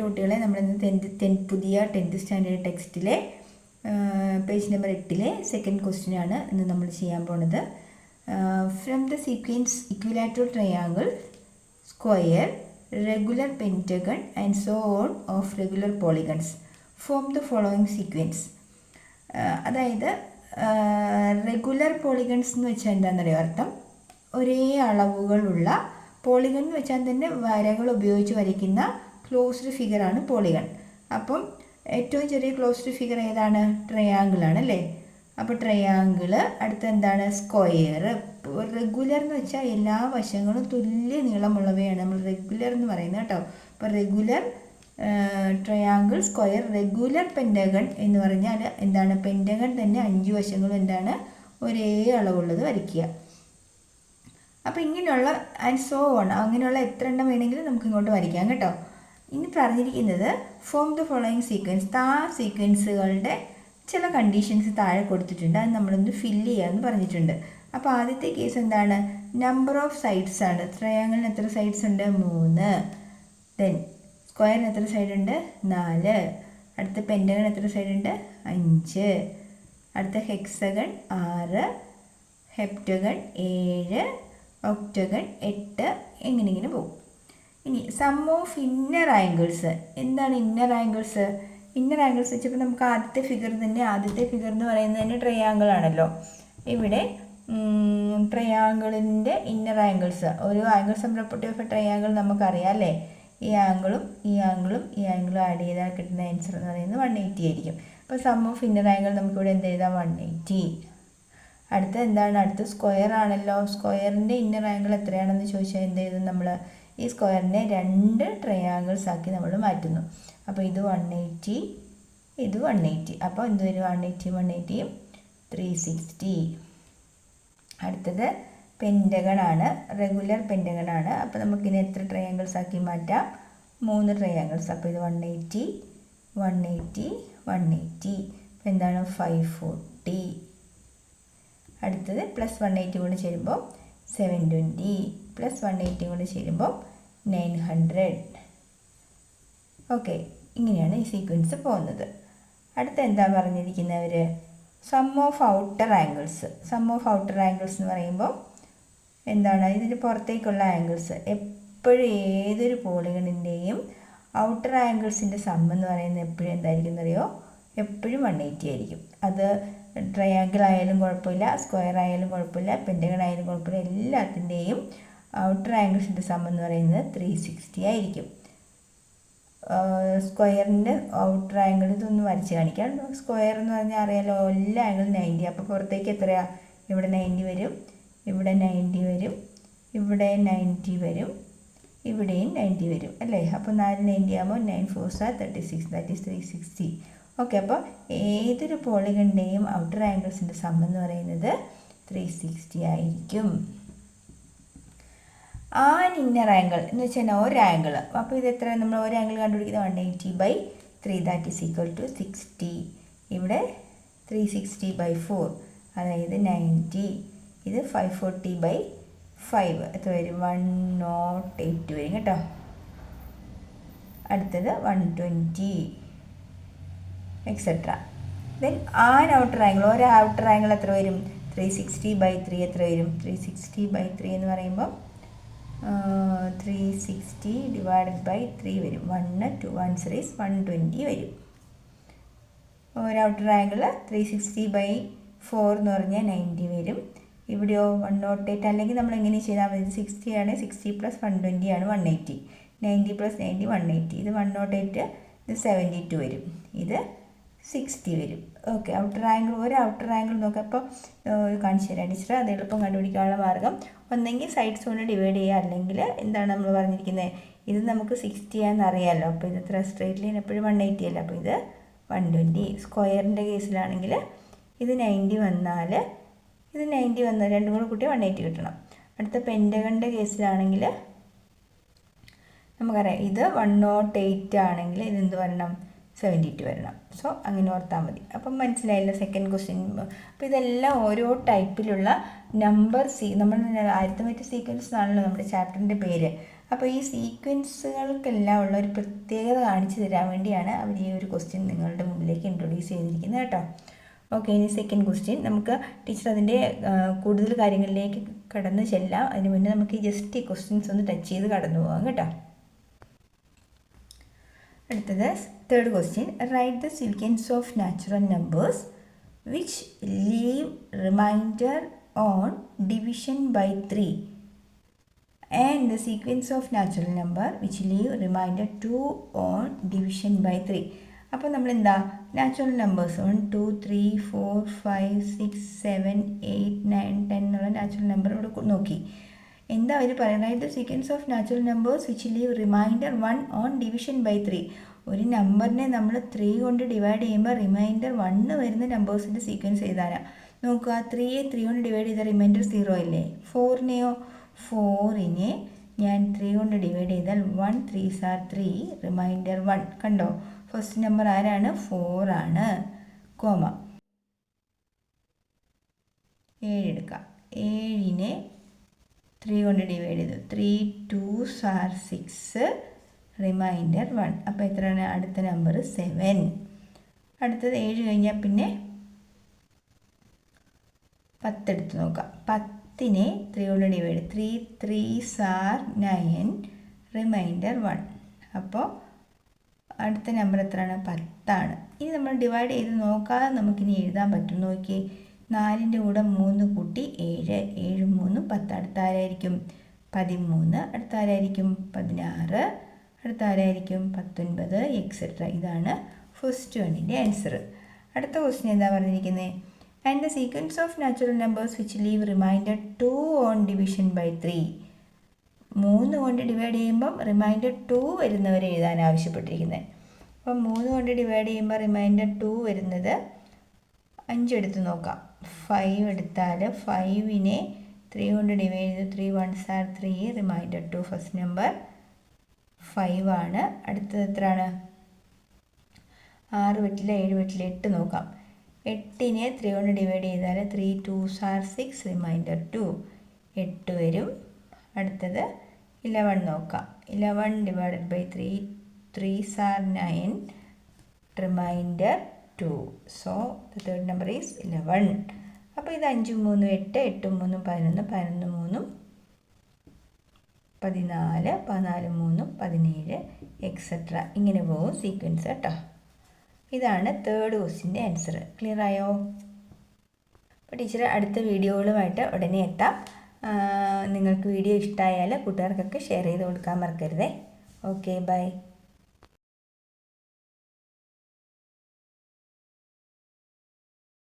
കുട്ടികളെ നമ്മളിന്ന് പുതിയ 10th സ്റ്റാൻഡേർഡ് ടെക്സ്റ്റിലെ പേജ് നമ്പർ 8-ലെ സെക്കൻഡ് ക്വസ്റ്റ്യൻ ആണ് ഇന്ന് നമ്മൾ ചെയ്യാൻ പോണത്. From the sequence equilateral triangle, square, regular pentagon and so on of regular polygons form the following sequence. അതായത് റെഗുലർ പോളിഗൺസ് എന്ന് വെച്ചാൽ എന്താണെന്നറിയോ അർത്ഥം? ഒരേ അളവുകളുള്ള പോളിഗൺ എന്ന് വെച്ചാൽ തന്നെ വരകൾ ഉപയോഗിച്ച് വരയ്ക്കുന്ന ക്ലോസ്ഡ് ഫിഗറാണ് പോളിഗൺ. അപ്പം ഏറ്റവും ചെറിയ ക്ലോസ്ഡ് ഫിഗർ ഏതാണ്? ട്രയാങ്കിളാണ് അല്ലേ? അപ്പോൾ ട്രയാങ്കിള്, അടുത്ത എന്താണ്? സ്ക്വയർ. റെഗുലർ എന്ന് വെച്ചാൽ എല്ലാ വശങ്ങളും തുല്യ നീളമുള്ളവയാണ് നമ്മൾ റെഗുലർ എന്ന് പറയുന്നത് കേട്ടോ. അപ്പോൾ regular triangle, square, regular pentagon എന്ന് പറഞ്ഞാൽ എന്താണ്? പെൻറ്റഗൺ തന്നെ 5 വശങ്ങളും എന്താണ്? ഒരേ അളവുള്ളത് വരയ്ക്കുക. അപ്പോൾ ഇങ്ങനെയുള്ള ആൻഡ് സോ ഓൺ, അങ്ങനെയുള്ള എത്ര എണ്ണം വേണമെങ്കിലും നമുക്ക് ഇങ്ങോട്ട് വരയ്ക്കാം കേട്ടോ. ഇനി പറഞ്ഞിരിക്കുന്നത് ഫോം ദ ഫോളോയിങ് സീക്വൻസ്. ആ സീക്വൻസുകളുടെ ചില കണ്ടീഷൻസ് താഴെ കൊടുത്തിട്ടുണ്ട്, അത് നമ്മളൊന്ന് ഫില്ല് ചെയ്യാമെന്ന് പറഞ്ഞിട്ടുണ്ട്. അപ്പോൾ ആദ്യത്തെ കേസ് എന്താണ്? നമ്പർ ഓഫ് സൈഡ്സ് ആണ്. ട്രയാങ്കിളിന് എത്ര സൈഡ്സ് ഉണ്ട്? 3. ദെൻ സ്ക്വയറിന് എത്ര സൈഡ് ഉണ്ട്? 4. അടുത്ത പെൻറ്റഗൺ എത്ര സൈഡ് ഉണ്ട്? 5. അടുത്ത ഹെക്സഗൺ 6, ഹെപ്റ്റഗൺ 7, ഒക്ടഗൺ 8, എങ്ങനെ പോകും. ഇനി സം ഓഫ് ഇന്നർ ആംഗിൾസ്. എന്താണ് ഇന്നർ ആംഗിൾസ്? ഇന്നർ ആംഗിൾസ് വെച്ചപ്പോൾ നമുക്ക് ആദ്യത്തെ ഫിഗർ എന്ന് പറയുന്നത് തന്നെ ട്രയാങ്കിൾ ആണല്ലോ. ഇവിടെ ട്രയാങ്കിളിൻ്റെ ഇന്നർ ആംഗിൾസ്, ഒരു angle sum property of A triangle നമുക്കറിയാം അല്ലേ? ഈ ആംഗിളും ആഡ് ചെയ്താൽ കിട്ടുന്ന ആൻസർ എന്ന് പറയുന്നത് 180 ആയിരിക്കും. അപ്പോൾ സം ഓഫ് ഇന്നർ ആംഗിൾ നമുക്കിവിടെ എന്ത് എഴുതാം? 180. അടുത്ത എന്താണ്? അടുത്ത സ്ക്വയർ ആണല്ലോ. സ്ക്വയറിൻ്റെ ഇന്നർ ആംഗിൾ എത്രയാണെന്ന് ചോദിച്ചാൽ എന്ത് ചെയ്തു? നമ്മൾ ഈ സ്ക്വയറിനെ 2 ട്രയാങ്കിൾസ് ആക്കി നമ്മൾ മാറ്റുന്നു. അപ്പോൾ ഇത് 180, ഇത് 180. അപ്പോൾ എന്ത് വരും? 180 360. അടുത്തത് പെൻറ്റഗൺ ആണ്, റെഗുലർ പെൻറ്റഗൺ ആണ്. അപ്പോൾ നമുക്കിനി എത്ര ട്രയാങ്കിൾസ് ആക്കി മാറ്റാം? 3 ട്രയാങ്കിൾസ്. അപ്പോൾ ഇത് 180, 180, 180. അപ്പോൾ എന്താണ്? 540. അടുത്തത് പ്ലസ് 180 കൂടെ ചേരുമ്പോൾ 720, പ്ലസ് 180 കൂടെ ചേരുമ്പോൾ 900. ഓക്കെ, ഇങ്ങനെയാണ് ഈ സീക്വൻസ് പോകുന്നത്. അടുത്ത എന്താ പറഞ്ഞിരിക്കുന്നവർ? Sum of outer angles. Sum of outer angles എന്ന് പറയുമ്പോൾ എന്താണ്? ഇതിന് പുറത്തേക്കുള്ള ആംഗിൾസ്. എപ്പോഴും ഏതൊരു പോളിഗണിൻ്റെയും ഔട്ടർ ആംഗിൾസിൻ്റെ സം എന്ന് പറയുന്നത് എപ്പോഴും എന്തായിരിക്കും എന്നറിയോ? എപ്പോഴും 180 ആയിരിക്കും. അത് ട്രയാങ്കിൾ ആയാലും കുഴപ്പമില്ല, സ്ക്വയർ ആയാലും കുഴപ്പമില്ല, പെൻറ്റഗൺ ആയാലും കുഴപ്പമില്ല, എല്ലാത്തിൻ്റെയും ഔട്ടർ ആംഗിൾസിൻ്റെ സം എന്ന് പറയുന്നത് 360 ആയിരിക്കും. സ്ക്വയറിൻ്റെ ഔട്ടർ ആംഗിൾ ഇതൊന്ന് വരച്ച് കാണിക്കാം. സ്ക്വയർ എന്ന് പറഞ്ഞാൽ അറിയാലോ, എല്ലാ ആംഗിളും 90. അപ്പോൾ പുറത്തേക്ക് എത്രയാണ്? ഇവിടെ 90 വരും, ഇവിടെ 90 വരും, ഇവിടെ 90 വരും, ഇവിടെയും 90 വരും അല്ലേ? അപ്പോൾ 4 90 ആകുമ്പോൾ 9 4s 36, ദാറ്റ് ഈസ് 360. ഓക്കെ, അപ്പോൾ ഏതൊരു പോളിഗണിൻ്റെയും ഔട്ടർ ആംഗിൾസിൻ്റെ സം എന്ന് പറയുന്നത് 360 ആയിരിക്കും. ആൻ ഇന്നർ ആംഗിൾ എന്ന് വെച്ചാൽ ഒരു ആംഗിൾ. അപ്പോൾ ഇത് എത്ര? നമ്മൾ ഒരു ആംഗിൾ കണ്ടുപിടിക്കുന്നത് 180/3, ദാറ്റ് ഈസ് ഈക്വൽ ടു 60. ഇവിടെ 360/4, അതായത് 90. ഇത് 540/5, എത്ര വരും? 108 വരും കേട്ടോ. അടുത്തത് 120, etcetera. Then an outer angle, ഒരു ഔട്ടർ ആംഗിൾ എത്ര വരും? 360/3 എത്ര വരും? 360/3 എന്ന് പറയുമ്പോൾ 360/3 വരും. 1 2 1 3 120 വരും. ഒരു ഔട്ടർ ആംഗിൾ 360/4 എന്ന് പറഞ്ഞാൽ 90 വരും. ഇവിടെയോ 108, അല്ലെങ്കിൽ നമ്മൾ എങ്ങനെ ചെയ്താൽ മതി? 60 ആണ്, 60 + 120 ആണ് 180. 90 + 90 180. ഇത് 108, ഇത് 72 വരും, ഇത് 60 വരും. ഓക്കെ, ഔട്ടർ ആംഗിൾ, ഒരു ഔട്ടർ ആംഗിൾ നോക്കാം. അപ്പോൾ കാണിച്ചു തരാം ടീച്ചർ. അത് എളുപ്പം കണ്ടുപിടിക്കാനുള്ള മാർഗ്ഗം ഒന്നെങ്കിൽ സൈഡ്സ് കൊണ്ട് ഡിവൈഡ് ചെയ്യുക, അല്ലെങ്കിൽ എന്താണ് നമ്മൾ പറഞ്ഞിരിക്കുന്നത്? ഇത് നമുക്ക് 60 ആണെന്ന് അറിയാമല്ലോ. അപ്പോൾ ഇത് എത്ര? സ്ട്രേറ്റ് ലൈൻ എപ്പോഴും 180 അല്ല, അപ്പോൾ ഇത് 120. സ്ക്വയറിൻ്റെ കേസിലാണെങ്കിൽ ഇത് 90 വന്നാൽ ഇത് 90 വന്നാൽ രണ്ടും കൂടെ കൂട്ടി 180 കിട്ടണം. അടുത്ത പെൻറ്റഗണിൻ്റെ കേസിലാണെങ്കിൽ നമുക്കറിയാം ഇത് 108 ആണെങ്കിൽ ഇതെന്ത് വരണം? 72 വരണം. സോ അങ്ങനെ ഓർത്താൽ മതി. അപ്പം മനസ്സിലായില്ല സെക്കൻഡ് ക്വസ്റ്റ്യൻ. അപ്പോൾ ഇതെല്ലാം ഓരോ ടൈപ്പിലുള്ള നമ്പർ നമ്മൾ അരിത്തമെറ്റിക് സീക്വൻസ് എന്നാണല്ലോ നമ്മുടെ ചാപ്റ്ററിൻ്റെ പേര്. അപ്പോൾ ഈ സീക്വൻസുകൾക്കെല്ലാം ഉള്ള ഒരു പ്രത്യേകത കാണിച്ചു തരാൻ വേണ്ടിയാണ് അവർ ഈ ഒരു ക്വസ്റ്റ്യൻ നിങ്ങളുടെ മുമ്പിലേക്ക് ഇൻട്രൊഡ്യൂസ് ചെയ്തിരിക്കുന്നത് കേട്ടോ. ഓക്കെ, ഇനി സെക്കൻഡ് ക്വസ്റ്റ്യൻ. നമുക്ക് ടീച്ചർ അതിൻ്റെ കൂടുതൽ കാര്യങ്ങളിലേക്ക് കടന്ന് ചെല്ലാം. അതിന് മുന്നേ നമുക്ക് ജസ്റ്റ് ഈ ക്വസ്റ്റ്യൻസ് ഒന്ന് ടച്ച് ചെയ്ത് കടന്നു പോകാം കേട്ടോ. അടുത്തത് third question. Write the sequence of natural numbers which leave remainder on division by 3 and the sequence of natural number which leave remainder 2 on division by 3. അപ്പോൾ നമ്മൾ എന്താ നാച്ചുറൽ നമ്പേഴ്സ് 1 2 3 4 5 6 7 8 9 10 എന്നുള്ള നാച്ചുറൽ നമ്പർ ഇവിടെ നോക്കി. എന്താ അവർ പറയുന്നത്? The sequence of natural numbers which leave remainder 1 on division by 3. ഒരു നമ്പറിനെ നമ്മൾ 3 കൊണ്ട് ഡിവൈഡ് ചെയ്യുമ്പോൾ റിമൈൻഡർ 1 വരുന്ന നമ്പേഴ്സിൻ്റെ സീക്വൻസ് എഴുതാനാണ്. നോക്കുക, 3യെ 3 കൊണ്ട് ഡിവൈഡ് ചെയ്താൽ റിമൈൻഡർ 0 അല്ലേ. 4നെയോ 4നെ ഞാൻ 3 കൊണ്ട് ഡിവൈഡ് ചെയ്താൽ 1 3s are 3 റിമൈൻഡർ 1. കണ്ടോ, ഫസ്റ്റ് നമ്പർ ആരാണ്? 4 ആണ്. കോമ 7 എടുക്കാം. 7നെ 3 കൊണ്ട് ഡിവൈഡ് ചെയ്തു. 3 2s are 6 റിമൈൻഡർ 1. അപ്പോൾ എത്രയാണ്? അടുത്ത നമ്പർ 7. അടുത്തത് 7 കഴിഞ്ഞാൽ പിന്നെ 10 എടുത്ത് നോക്കാം. 10നെ 3 കൊണ്ട് ഡിവൈഡ് 3 3s are 9 റിമൈൻഡർ 1. അപ്പോൾ അടുത്ത നമ്പർ എത്രയാണ്? 10 ആണ്. ഇനി നമ്മൾ ഡിവൈഡ് ചെയ്ത് നോക്കാതെ നമുക്കിനി എഴുതാൻ പറ്റും. നോക്കി, 4ൻ്റെ കൂടെ 3 കൂട്ടി 7 7 3 10. അടുത്ത ആരായിരിക്കും? 13. അടുത്ത ആരായിരിക്കും? 16. അടുത്ത ആരായിരിക്കും? 19 എക്സെട്ര. ഇതാണ് ഫസ്റ്റ് വണ്ണിൻ്റെ ആൻസർ. അടുത്ത ക്വസ്റ്റ്യൻ എന്താ പറഞ്ഞിരിക്കുന്നത്? And the sequence of natural numbers which leave remainder 2 on division by 3. 3 കൊണ്ട് ഡിവൈഡ് ചെയ്യുമ്പം റിമൈൻഡർ 2 വരുന്നവരെ എഴുതാൻ ആവശ്യപ്പെട്ടിരിക്കുന്നത്. അപ്പം 3 കൊണ്ട് ഡിവൈഡ് ചെയ്യുമ്പോൾ റിമൈൻഡർ 2 വരുന്നത് 5 എടുത്ത് നോക്കാം. 5 എടുത്താൽ 5നെ 3 കൊണ്ട് ഡിവൈഡ് ചെയ്ത് 3 1s are 3 reminder 2. First number 5 ആണ്. അടുത്തത് എത്രയാണ്? 6 വെട്ടില്ല 7 വെട്ടില്ല 8 നോക്കാം. 8നെ 3 കൊണ്ട് ഡിവൈഡ് ചെയ്താൽ 3 2s are 6 റിമൈൻഡർ 2 8 വരും. അടുത്തത് 11 നോക്കാം. 11 divided by 3 3s are 9 remainder 2. So the third number is 11. അപ്പോൾ ഇത് 5 3 8 8 3 11 11 3 14 14 3 17 എക്സെട്ര. ഇങ്ങനെ പോകും സീക്വൻസ് കേട്ടോ. ഇതാണ് തേർഡ് ക്വസ്റ്റ്യൻ്റെ ആൻസർ. ക്ലിയർ ആയോ? അപ്പോൾ ടീച്ചർ അടുത്ത വീഡിയോകളുമായിട്ട് ഉടനെ എത്താം. നിങ്ങൾക്ക് വീഡിയോ ഇഷ്ടമായാൽ കൂട്ടുകാർക്കൊക്കെ ഷെയർ ചെയ്ത് കൊടുക്കാൻ മറക്കരുതേ. Okay, by.